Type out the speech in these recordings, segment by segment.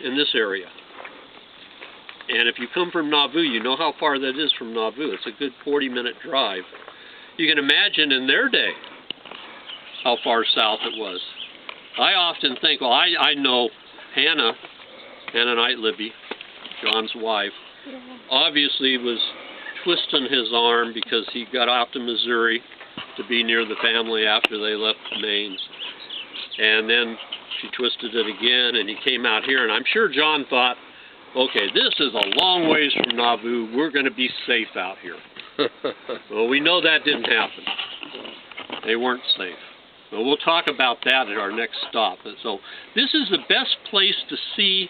in this area. And if you come from Nauvoo, you know how far that is from Nauvoo. It's a good 40-minute drive. You can imagine in their day how far south it was. I often think, well, I know Hannah Knight Libby, John's wife, obviously was twisting his arm because he got out to Missouri to be near the family after they left Maine. And then she twisted it again, and he came out here. And I'm sure John thought, okay, this is a long ways from Nauvoo. We're going to be safe out here. Well, we know that didn't happen. They weren't safe. Well, we'll talk about that at our next stop. So this is the best place to see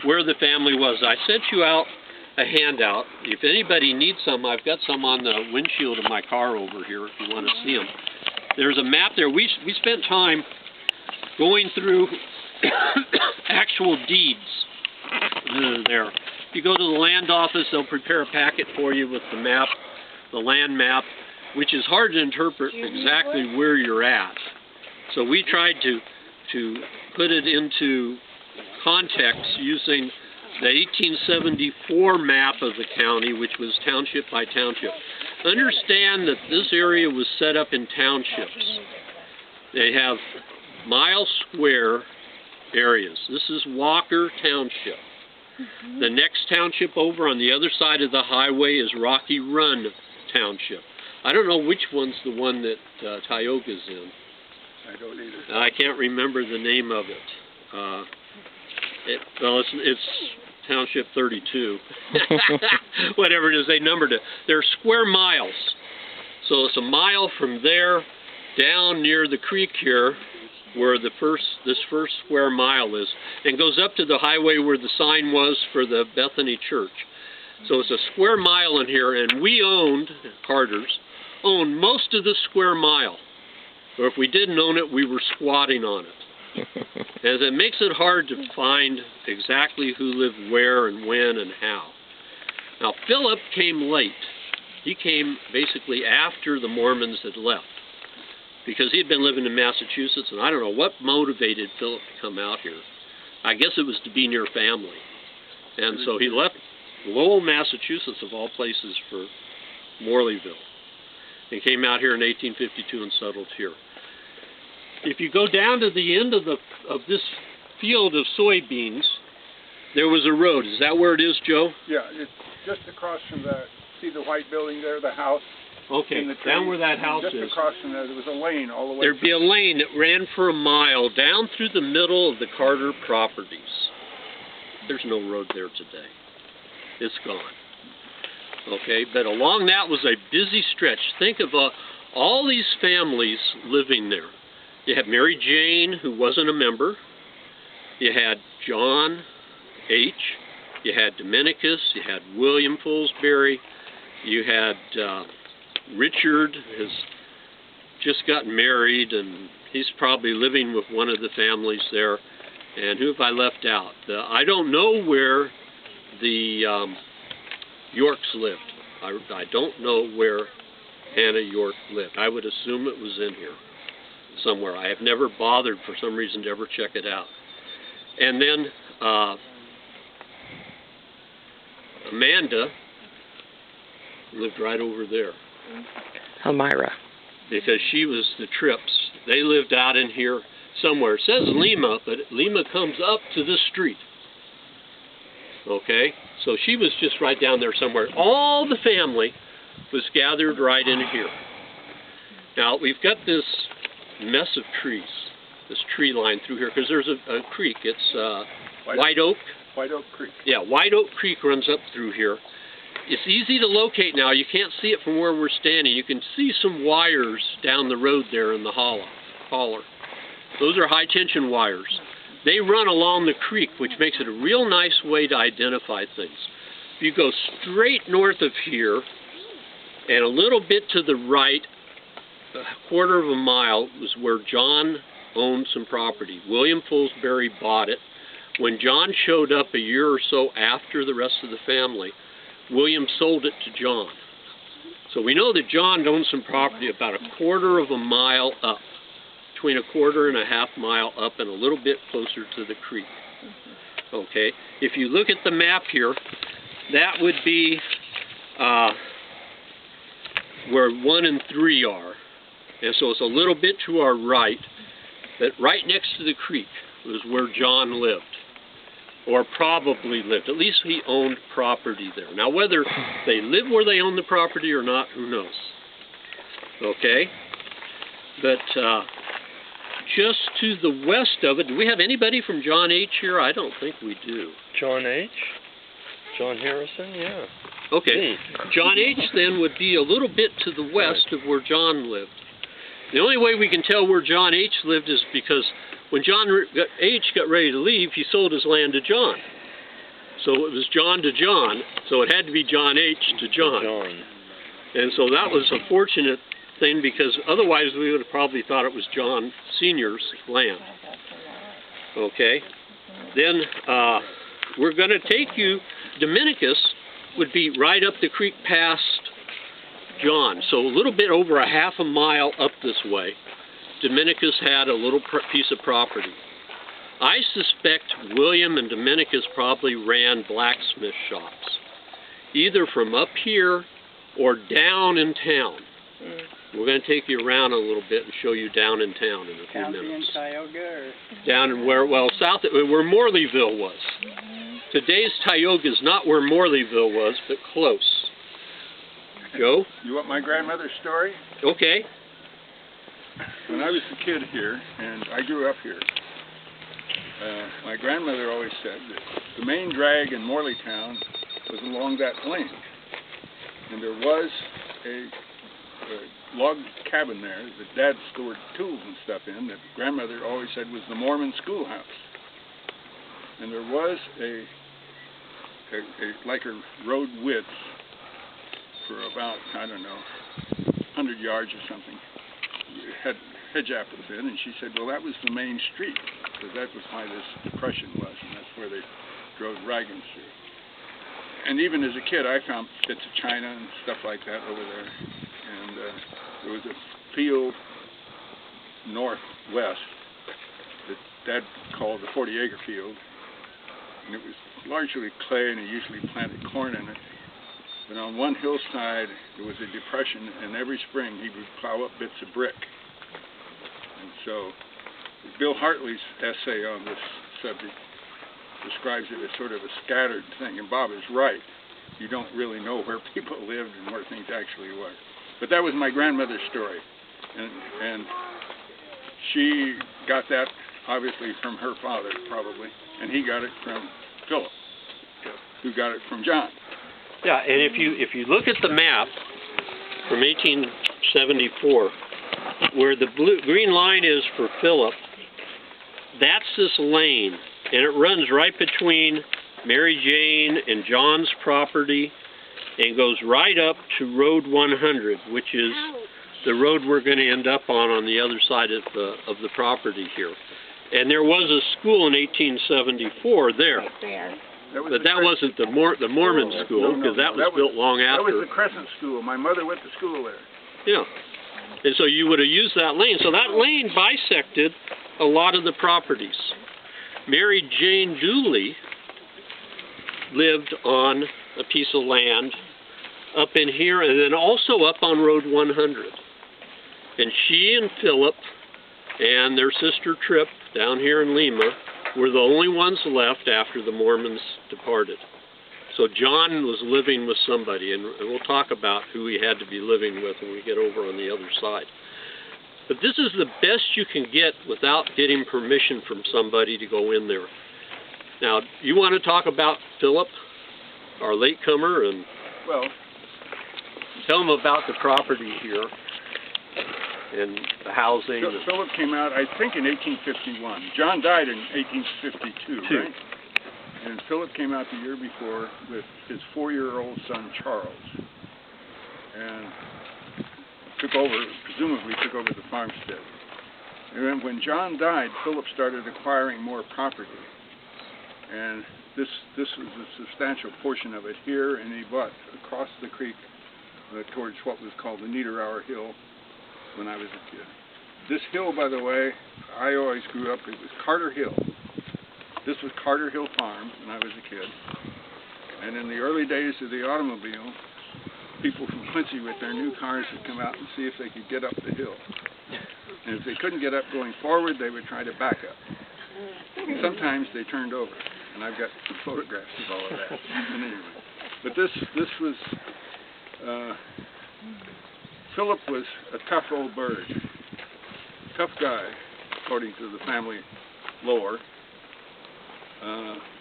where the family was. I sent you out a handout. If anybody needs some, I've got some on the windshield of my car over here if you want to see them. There's a map there. We spent time going through actual deeds there. If you go to the land office, they'll prepare a packet for you with the map, the land map, which is hard to interpret exactly where you're at. So we tried to put it into context using the 1874 map of the county, which was township by township. Understand that this area was set up in townships. They have mile square areas. This is Walker Township. The next township over on the other side of the highway is Rocky Run Township. I don't know which one's the one that Tioga's in. I don't either. I can't remember the name of it. It's Township 32. Whatever it is, they numbered it. They're square miles. So it's a mile from there down near the creek here, where this first square mile is, and goes up to the highway where the sign was for the Bethany Church. So it's a square mile in here, and we Carters owned most of the square mile. Or if we didn't own it, we were squatting on it. As it makes it hard to find exactly who lived where and when and how. Now, Philip came late. He came basically after the Mormons had left, because he had been living in Massachusetts, and I don't know what motivated Philip to come out here. I guess it was to be near family. And so he left Lowell, Massachusetts, of all places, for Morleyville. He came out here in 1852 and settled here. If you go down to the end of this field of soybeans, there was a road. Is that where it is, Joe? Yeah, it's just across from see the white building there, the house? Okay, down where that house is. Just across from there was a lane all the way. There'd be a lane that ran for a mile down through the middle of the Carter properties. There's no road there today. It's gone. Okay, but along that was a busy stretch. Think of all these families living there. You had Mary Jane, who wasn't a member. You had John H. You had Dominicus. You had William Fullsbury. You had Richard has just gotten married, and he's probably living with one of the families there. And who have I left out? I don't know where the Yorks lived. I don't know where Hannah York lived. I would assume it was in here somewhere. I have never bothered for some reason to ever check it out. And then Amanda lived right over there. Elmira. Because she was the Trips. They lived out in here somewhere. It says Lima, but Lima comes up to this street. Okay? So she was just right down there somewhere. All the family was gathered right in here. Now, we've got this mess of trees, this tree line through here, because there's a creek. It's White Oak. White Oak Creek. Yeah, White Oak Creek runs up through here. It's easy to locate now. You can't see it from where we're standing. You can see some wires down the road there in the holler. Those are high-tension wires. They run along the creek, which makes it a real nice way to identify things. If you go straight north of here, and a little bit to the right, a quarter of a mile, was where John owned some property. William Fullsbury bought it. When John showed up a year or so after the rest of the family, William sold it to John. So we know that John owned some property about a quarter of a mile up, between a quarter and a half mile up and a little bit closer to the creek. Okay, if you look at the map here, that would be where 1 and 3 are. And so it's a little bit to our right, but right next to the creek was where John lived, or probably lived. At least he owned property there. Now whether they live where they own the property or not, who knows? Okay, but just to the west of it, do we have anybody from John H. here? I don't think we do. John H? John Harrison? Yeah. Okay. John H. then would be a little bit to the west of where John lived. The only way we can tell where John H. lived is because when John H. got ready to leave, he sold his land to John. So it was John to John, so it had to be John H. to John. And so that was a fortunate thing, because otherwise we would have probably thought it was John Sr.'s land. Okay. Then we're going to take you, Dominicus would be right up the creek past John, so a little bit over a half a mile up this way. Dominicus had a little piece of property. I suspect William and Dominicus probably ran blacksmith shops, either from up here or down in town. We're going to take you around a little bit and show you down in town in a few minutes. Down in where, well, south, where Morleyville was. Today's Tioga is not where Morleyville was, but close. Joe? You want my grandmother's story? Okay. When I was a kid here, and I grew up here, my grandmother always said that the main drag in Morleytown was along that lane. And there was a log cabin there that Dad stored tools and stuff in that grandmother always said was the Mormon schoolhouse. And there was like a road width for about, I don't know, 100 yards or something. It had hedge apples in, and she said, well, that was the main street, because that was why this depression was, and that's where they drove wagons through. And even as a kid, I found bits of china and stuff like that over there. And there was a field northwest that Dad called the 40-acre field. And it was largely clay, and he usually planted corn in it. But on one hillside, there was a depression, and every spring he would plow up bits of brick. And so Bill Hartley's essay on this subject describes it as sort of a scattered thing, and Bob is right. You don't really know where people lived and where things actually were. But that was my grandmother's story, and she got that obviously from her father, probably, and he got it from Phillip, who got it from John. Yeah, and if you look at the map from 1874, where the green line is for Phillip, that's this lane. And it runs right between Mary Jane and John's property and goes right up to Road 100, which is the road we're going to end up on the other side of the property here. And there was a school in 1874 there. But that wasn't the Mormon school, because that was built long after. That was the Crescent School. My mother went to school there. Yeah. And so you would have used that lane. So that lane bisected a lot of the properties. Mary Jane Dooley lived on a piece of land up in here, and then also up on Road 100. And she and Phillip and their sister Tripp down here in Lima were the only ones left after the Mormons departed. So John was living with somebody, and we'll talk about who he had to be living with when we get over on the other side. But this is the best you can get without getting permission from somebody to go in there. Now, you want to talk about Phillip, our latecomer, and well, tell him about the property here and the housing. Phillip came out, I think, in 1851. John died in 1852, right? And Phillip came out the year before with his 4-year-old son, Charles. And presumably took over the farmstead. And then when John died, Phillip started acquiring more property. And this was a substantial portion of it here, and he bought across the creek towards what was called the Niederauer Hill when I was a kid. This hill, by the way, I always grew up, it was Carter Hill. This was Carter Hill Farm when I was a kid. And in the early days of the automobile, people from Quincy with their new cars would come out and see if they could get up the hill. And if they couldn't get up going forward, they would try to back up. And sometimes they turned over. And I've got some photographs of all of that. And anyway, but this was, Phillip was a tough old bird. Tough guy, according to the family lore.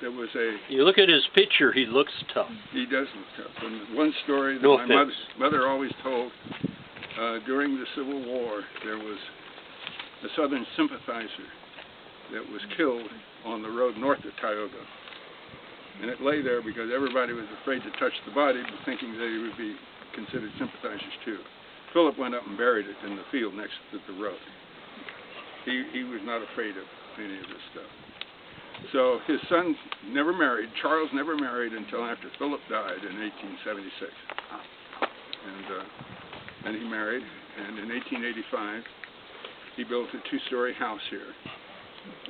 There was a... You look at his picture, he looks tough. He does look tough. And one story that No my mother always told, during the Civil War, there was a Southern sympathizer that was killed on the road north of Tioga. And it lay there because everybody was afraid to touch the body, but thinking that he would be considered sympathizers too. Phillip went up and buried it in the field next to the road. He was not afraid of any of this stuff. So his son never married. Charles never married until after Phillip died in 1876. And he married, and in 1885 he built a two-story house here.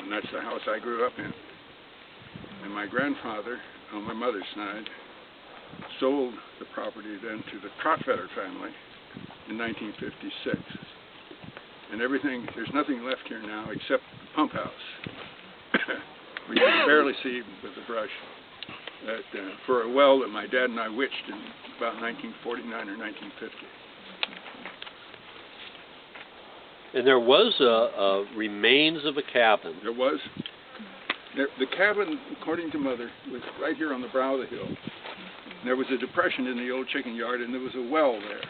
And that's the house I grew up in. And my grandfather, on my mother's side, sold the property then to the Trotfetter family in 1956. And everything, there's nothing left here now except the pump house. We can barely see with the brush that, for a well that my dad and I witched in about 1949 or 1950. And there was a remains of a cabin. There was. The cabin, according to Mother, was right here on the brow of the hill. And there was a depression in the old chicken yard, and there was a well there.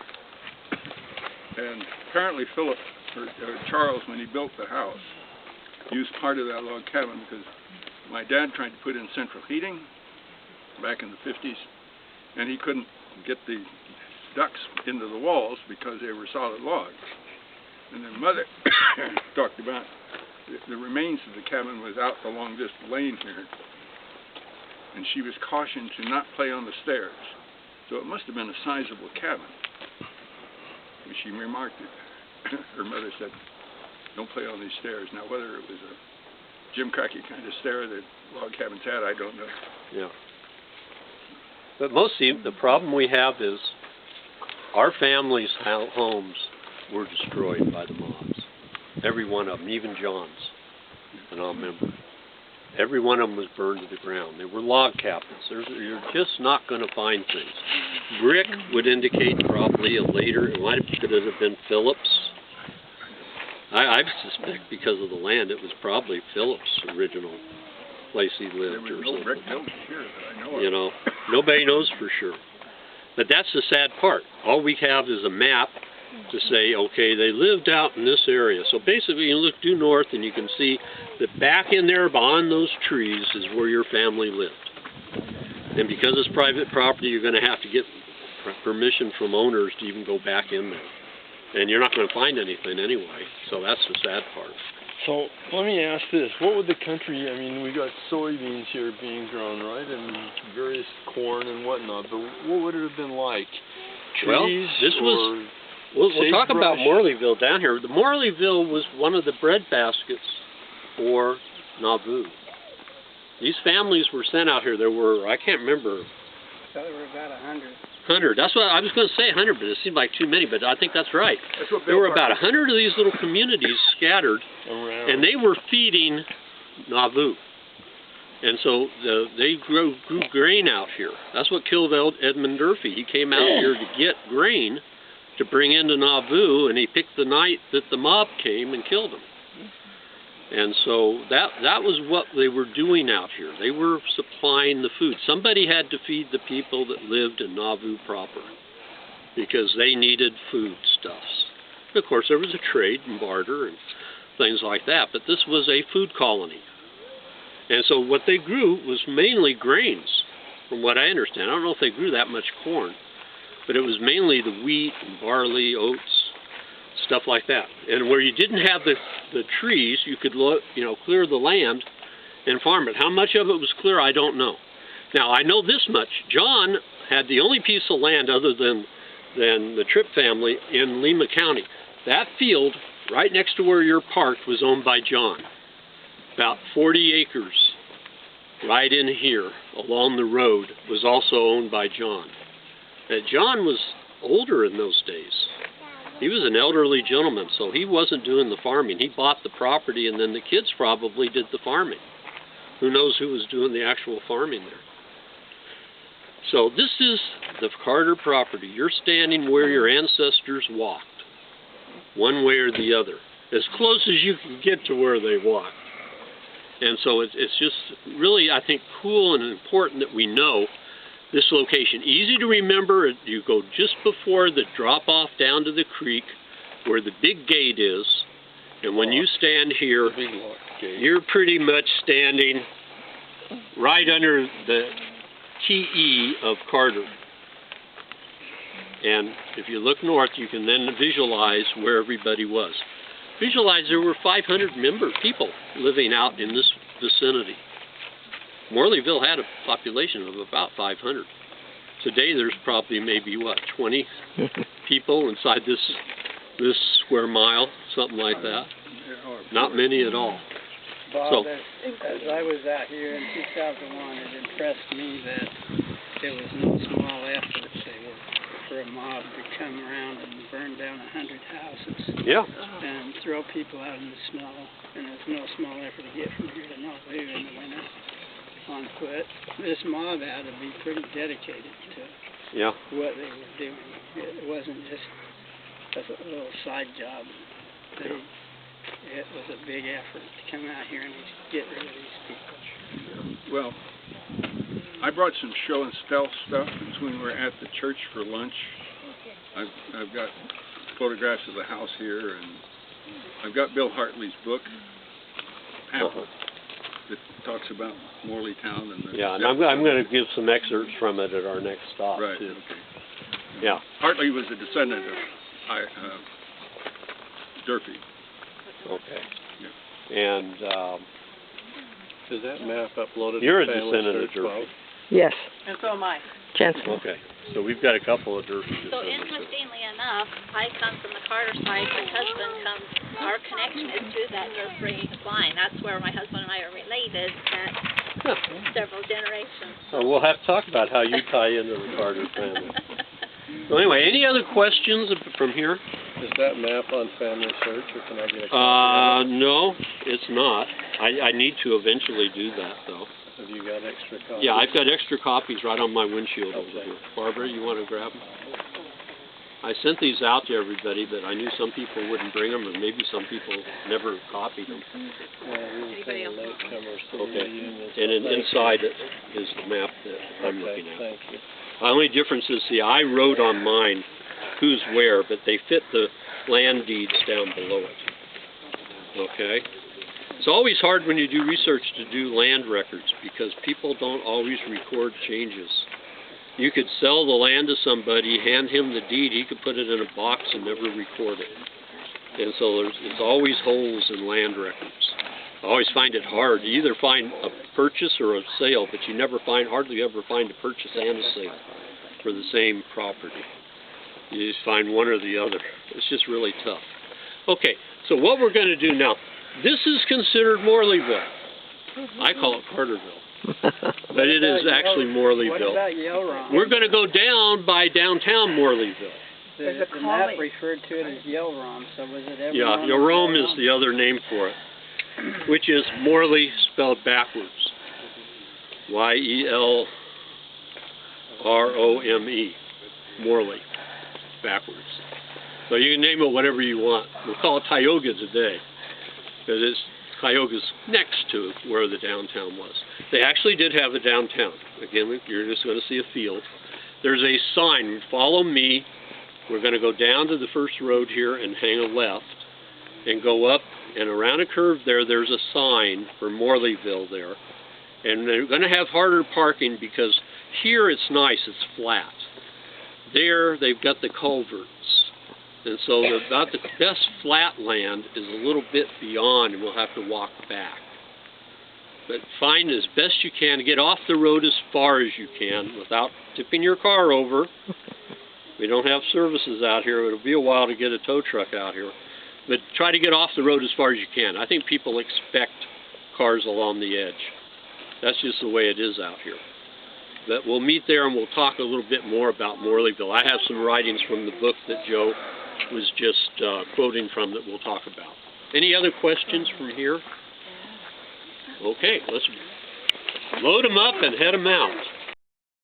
And apparently Phillip, or Charles, when he built the house, used part of that log cabin because my dad tried to put in central heating back in the 50s, and he couldn't get the ducts into the walls because they were solid logs. And then Mother talked about the remains of the cabin was out along this lane here, and she was cautioned to not play on the stairs. So it must have been a sizable cabin. And she remarked it. Her mother said, "Don't play on these stairs." Now, whether it was a Jim Cracky kind of stair that log cabins had, I don't know. Yeah. But mostly the problem we have is our family's homes were destroyed by the mobs. Every one of them, even John's, and I'll remember. Every one of them was burned to the ground. They were log cabins. You're just not going to find things. Brick would indicate probably a later, could it have been Phillip's? I suspect because of the land, it was probably Phillip's original place he lived. There was or no something. brick building here that I know of. You know, nobody knows for sure. But that's the sad part. All we have is a map to say, okay, they lived out in this area. So basically you look due north and you can see that back in there behind those trees is where your family lived. And because it's private property, you're going to have to get permission from owners to even go back in there. And you're not going to find anything anyway. So that's the sad part. So let me ask this: what would the country? I mean, we got soybeans here being grown, right, and various corn and whatnot. But what would it have been like? Trees? Well, this was. We'll talk about Morleyville down here. The Morleyville was one of the bread baskets for Nauvoo. These families were sent out here. There were, I can't remember. I thought there were about 100. 100. That's what I was going to say, 100, but it seemed like too many. But I think that's right. That's what There were about 100 of these little communities scattered, around, and they were feeding Nauvoo. And so they grew grain out here. That's what killed Edmund Durfee. He came out here to get grain to bring into Nauvoo, and he picked the night that the mob came and killed him. And so that was what they were doing out here. They were supplying the food. Somebody had to feed the people that lived in Nauvoo proper because they needed foodstuffs. Of course, there was a trade and barter and things like that, but this was a food colony. And so what they grew was mainly grains, from what I understand. I don't know if they grew that much corn, but it was mainly the wheat and barley, oats, stuff like that. And where you didn't have the trees, you could clear the land and farm it. How much of it was clear, I don't know. Now, I know this much. John had the only piece of land other than the Tripp family in Lima County. That field right next to where you're parked was owned by John. About 40 acres right in here along the road was also owned by John. And John was older in those days. He was an elderly gentleman, so he wasn't doing the farming. He bought the property, and then the kids probably did the farming. Who knows who was doing the actual farming there. So this is the Carter property. You're standing where your ancestors walked, one way or the other, as close as you can get to where they walked. And so it's just really, I think, cool and important that we know this location. Easy to remember. You go just before the drop-off down to the creek where the big gate is. And when you stand here, you're pretty much standing right under the TE of Carter. And if you look north, you can then visualize where everybody was. Visualize there were 500 people living out in this vicinity. Morleyville had a population of about 500. Today there's probably maybe, what, 20 people inside this square mile, something like that. Not many at all. Bob, So, as I was out here in 2001, it impressed me that there was no small effort for a mob to come around and burn down 100 houses yeah. and throw people out in the snow. And there's no small effort to get from here to Nauvoo in the winter on foot. This mob had to be pretty dedicated to Yeah. what they were doing. It wasn't just a little side job. It was a big effort to come out here and get rid of these people. Well, I brought some show and stealth stuff between we're at the church for lunch. I've got photographs of the house here, and I've got Bill Hartley's book, pamphlet, that talks about Morleytown and the... Yeah, and I'm going to give some excerpts from it at our next stop, Right, too. okay. Yeah. Hartley was a descendant of Durfee. Okay. Yeah. And Is that map uploaded you're a to Family descendant of Search, Bob? Durfee. Yes, And so am I. Jensen. Okay. So we've got a couple of Durfee So descendants. interestingly enough, I come from the Carter side. My husband comes. Our connection is through that Durfee line. That's where my husband and I are related. At several generations. So we'll have to talk about how you tie into the Carter family. So anyway, any other questions from here? Is that map on Family Search, or can I get a copy of it? No, it's not. I need to eventually do that, though. Have you got extra copies? Yeah, I've got extra copies right on my windshield over Okay. here. Barbara, you want to grab them? I sent these out to everybody, but I knew some people wouldn't bring them, and maybe some people never copied them. Anybody else? Okay. And then inside it is the map that I'm looking at. Thank you. The only difference is, see, I wrote on mine who's where, but they fit the land deeds down below it. Okay? It's always hard when you do research to do land records because people don't always record changes. You could sell the land to somebody, hand him the deed, he could put it in a box and never record it. And so there's always holes in land records. I always find it hard. You either find a purchase or a sale, but you hardly ever find a purchase and a sale for the same property. You just find one or the other. It's just really tough. Okay, so what we're going to do now, this is considered Morleyville. I call it Carterville, but it is actually Morleyville. What about Yellowron? We're going to go down by downtown Morleyville. The map referred to it as Yellowron, so was it ever Yeah, known as Yorome is Yellowron? the other name for it, which is Morley spelled backwards. Yelrome. Morley, backwards. So you can name it whatever you want. We'll call it Tioga today, because Tioga's next to where the downtown was. They actually did have a downtown. Again, you're just going to see a field. There's a sign, follow me. We're going to go down to the first road here and hang a left and go up and around a curve there, there's a sign for Morleyville there. And they're going to have harder parking because here it's nice, it's flat. There they've got the culverts. And so about the best flat land is a little bit beyond and we'll have to walk back. But find as best you can to get off the road as far as you can without tipping your car over. We don't have services out here. It'll be a while to get a tow truck out here. But try to get off the road as far as you can. I think people expect cars along the edge. That's just the way it is out here. But we'll meet there and we'll talk a little bit more about Morleyville. I have some writings from the book that Joe was just quoting from that we'll talk about. Any other questions from here? Okay, let's load them up and head them out.